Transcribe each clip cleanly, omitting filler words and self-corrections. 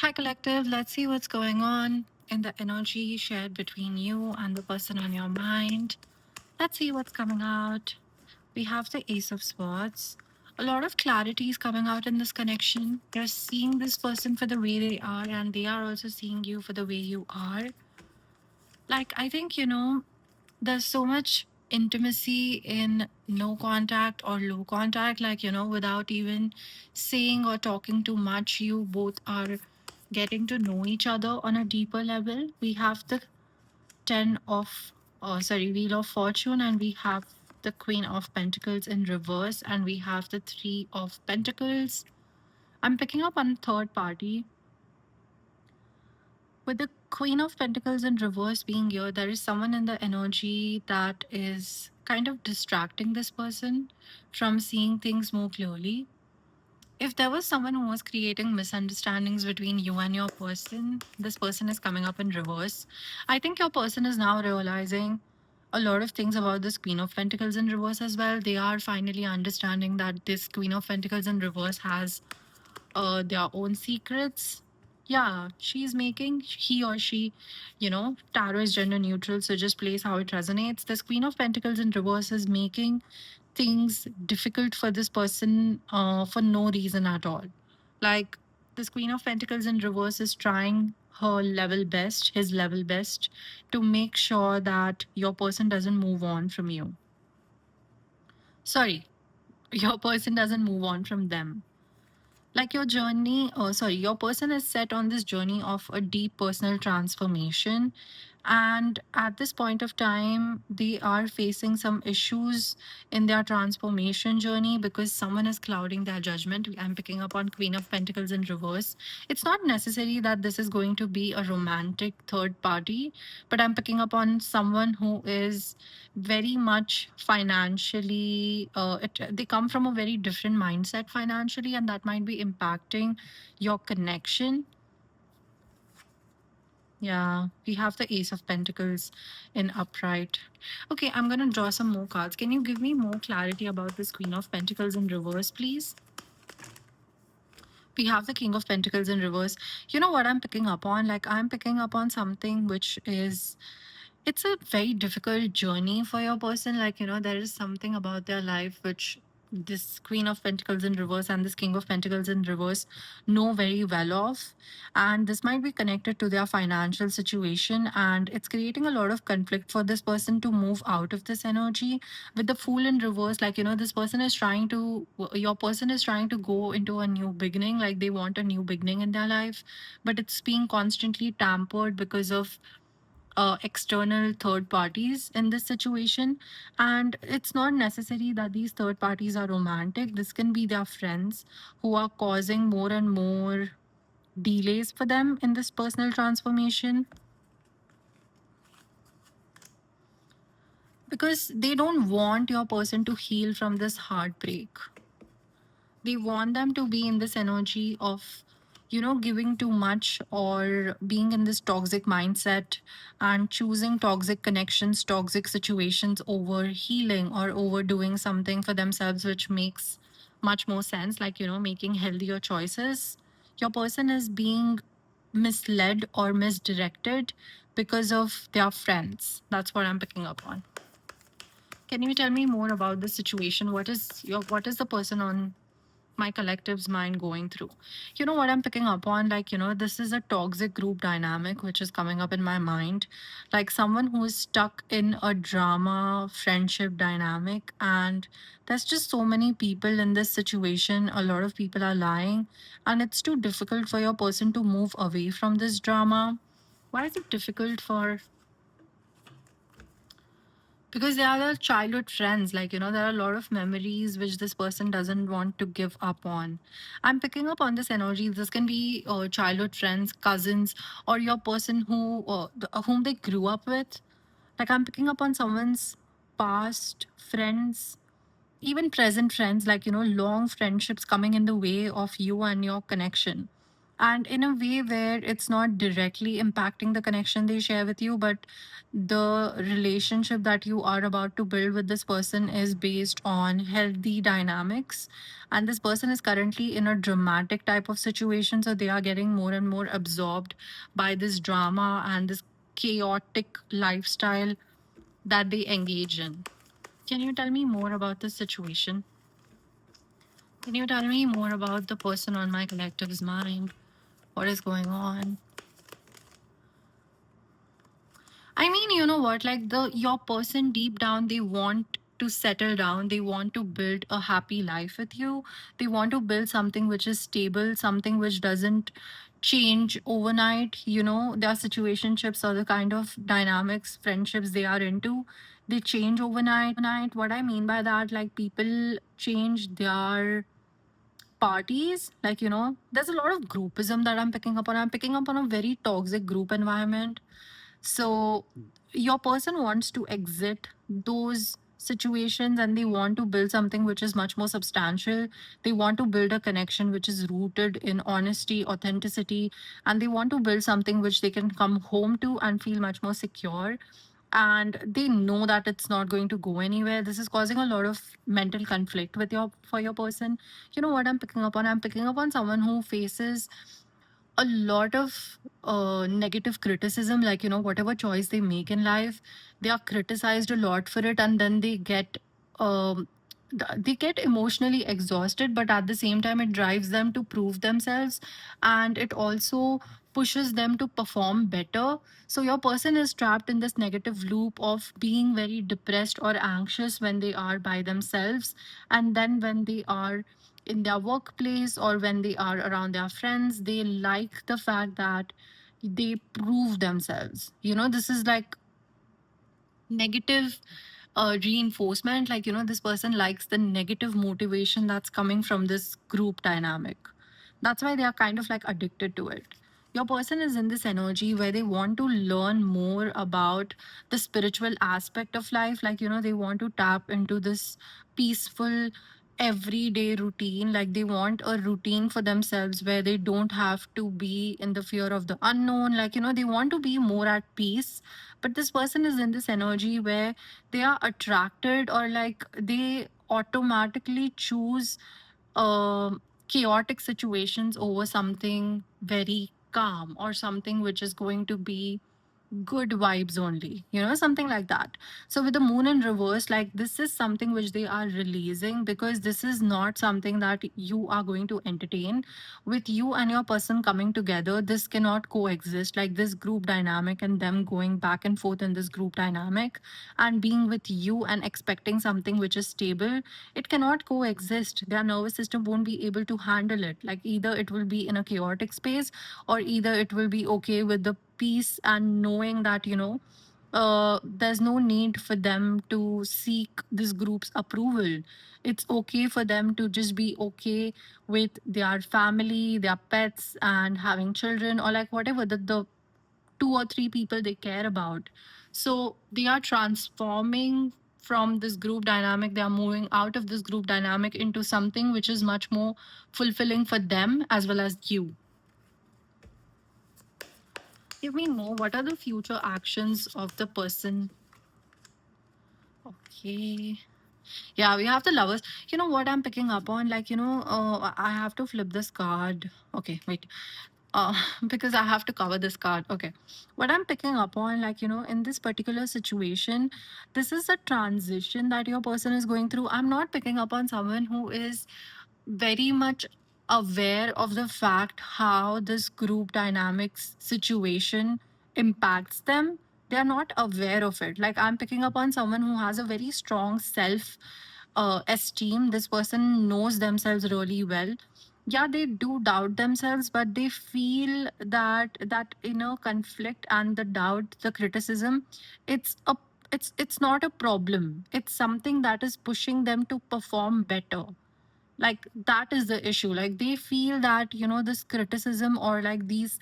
Hi, Collective. Let's see what's going on in the energy shared between you and the person on your mind. Let's see what's coming out. We have the Ace of Swords. A lot of clarity is coming out in this connection. You're seeing this person for the way they are, and they are also seeing you for the way you are. Like, I think, there's so much intimacy in no contact or low contact, like, without even saying or talking too much, you both are getting to know each other on a deeper level. We have the 10 of, Wheel of Fortune, and we have the Queen of Pentacles in reverse, and we have the Three of Pentacles. I'm picking up on third party. With the Queen of Pentacles in reverse being here, there is someone in the energy that is kind of distracting this person from seeing things more clearly. If there was someone who was creating misunderstandings between you and your person, this person is coming up in reverse. I think your person is now realizing a lot of things about this Queen of Pentacles in reverse as well. They are finally understanding that this Queen of Pentacles in reverse has their own secrets. Yeah, she's making he or she, tarot is gender neutral, so just plays how it resonates. This Queen of Pentacles in reverse is making things difficult for this person for no reason at all. Like, this Queen of Pentacles in reverse is trying her level best, his level best, to make sure that your person doesn't move on from you. Sorry, your person doesn't move on from them. Like, your person is set on this journey of a deep personal transformation, and at this point of time they are facing some issues in their transformation journey because someone is clouding their judgment. I'm picking up on Queen of Pentacles in reverse. It's not necessary that this is going to be a romantic third party, but I'm picking up on someone who is very much financially they come from a very different mindset financially, and that might be impacting your connection. Yeah, we have the Ace of Pentacles in upright. Okay, I'm going to draw some more cards. Can you give me more clarity about this Queen of Pentacles in reverse, please? We have the King of Pentacles in reverse. You know what I'm picking up on? Like, I'm picking up on something which is, it's a very difficult journey for your person. Like, there is something about their life which this Queen of Pentacles in reverse and this King of Pentacles in reverse know very well of. And this might be connected to their financial situation. And it's creating a lot of conflict for this person to move out of this energy. With the Fool in reverse, like, this person is trying to, your person is trying to go into a new beginning. Like, they want a new beginning in their life, but it's being constantly tampered because of external third parties in this situation. And it's not necessary that these third parties are romantic. This can be their friends who are causing more and more delays for them in this personal transformation because they don't want your person to heal from this heartbreak. They want them to be in this energy of, giving too much or being in this toxic mindset and choosing toxic connections, toxic situations over healing or over doing something for themselves, which makes much more sense, like, making healthier choices. Your person is being misled or misdirected because of their friends. That's what I'm picking up on. Can you tell me more about the situation? What is the person on my collective's mind going through? You know what I'm picking up on? Like, this is a toxic group dynamic which is coming up in my mind. Like, someone who is stuck in a drama friendship dynamic, and there's just so many people in this situation. A lot of people are lying, and it's too difficult for your person to move away from this drama. Why is it difficult for? Because they are their childhood friends. Like, there are a lot of memories which this person doesn't want to give up on. I'm picking up on this energy. This can be childhood friends, cousins, or your person whom they grew up with. Like, I'm picking up on someone's past friends, even present friends, like, long friendships coming in the way of you and your connection. and in a way where it's not directly impacting the connection they share with you, but the relationship that you are about to build with this person is based on healthy dynamics. And this person is currently in a dramatic type of situation, so they are getting more and more absorbed by this drama and this chaotic lifestyle that they engage in. Can you tell me more about this situation? Can you tell me more about the person on my collective's mind? What is going on? I mean, you know what? Like the your person deep down, they want to settle down. They want to build a happy life with you. They want to build something which is stable, something which doesn't change overnight. You know, their situationships or the kind of dynamics, friendships they are into, they change overnight. What I mean by that, like people change their parties, like there's a lot of groupism that I'm picking up on a very toxic group environment. So your person wants to exit those situations and they want to build something which is much more substantial. They want to build a connection which is rooted in honesty, authenticity, and they want to build something which they can come home to and feel much more secure. And they know that it's not going to go anywhere. This is causing a lot of mental conflict with your for your person. You know what I'm picking up on? I'm picking up on someone who faces a lot of negative criticism, like whatever choice they make in life, they are criticized a lot for it, and then um, they get emotionally exhausted, but at the same time it drives them to prove themselves, and it also pushes them to perform better. So your person is trapped in this negative loop of being very depressed or anxious when they are by themselves, and then when they are in their workplace or when they are around their friends, they like the fact that they prove themselves. This is like negative reinforcement. Like, this person likes the negative motivation that's coming from this group dynamic. That's why they are kind of like addicted to it. Your person is in this energy where they want to learn more about the spiritual aspect of life. Like, they want to tap into this peaceful everyday routine. Like, they want a routine for themselves where they don't have to be in the fear of the unknown. Like, they want to be more at peace. But this person is in this energy where they are attracted, or like they automatically choose chaotic situations over something very calm or something which is going to be good vibes only, something like that. So with the moon in reverse, like this is something which they are releasing, because this is not something that you are going to entertain. With you and your person coming together, this cannot coexist. Like this group dynamic and them going back and forth in this group dynamic and being with you and expecting something which is stable, it cannot coexist. Their nervous system won't be able to handle it. Like either it will be in a chaotic space, or either it will be okay with the peace and knowing that there's no need for them to seek this group's approval. It's okay for them to just be okay with their family, their pets, and having children, or like whatever the two or three people they care about. So they are transforming from this group dynamic, they are moving out of this group dynamic into something which is much more fulfilling for them as well as you. Give me more. What are the future actions of the person? Okay. Yeah, we have the lovers. You know what I'm picking up on? Like, I have to flip this card. Okay, wait. Uh, because I have to cover this card. Okay. What I'm picking up on, like, in this particular situation, this is a transition that your person is going through. I'm not picking up on someone who is very much aware of the fact how this group dynamics situation impacts them. They are not aware of it. Like I'm picking up on someone who has a very strong self esteem. This person knows themselves really well. Yeah, they do doubt themselves, but they feel that inner conflict and the doubt, the criticism, it's a it's not a problem. It's something that is pushing them to perform better. Like that is the issue. Like they feel that this criticism or like these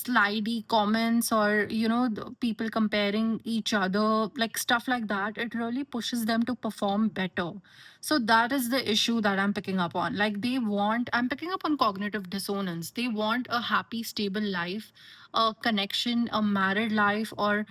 slidey comments, or the people comparing each other, like stuff like that, it really pushes them to perform better. So that is the issue that I'm picking up on. Like, I'm picking up on cognitive dissonance. They want a happy, stable life, a connection, a married life, or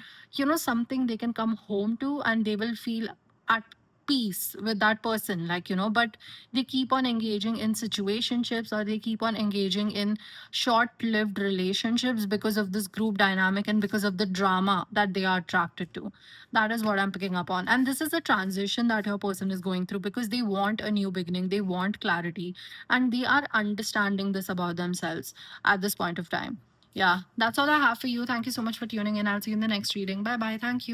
something they can come home to and they will feel at peace with that person, like, but they keep on engaging in situationships, or they keep on engaging in short-lived relationships because of this group dynamic and because of the drama that they are attracted to. That is what I'm picking up on. And this is a transition that your person is going through because they want a new beginning, they want clarity, and they are understanding this about themselves at this point of time. Yeah, that's all I have for you. Thank you so much for tuning in. I'll see you in the next reading. Bye bye. Thank you.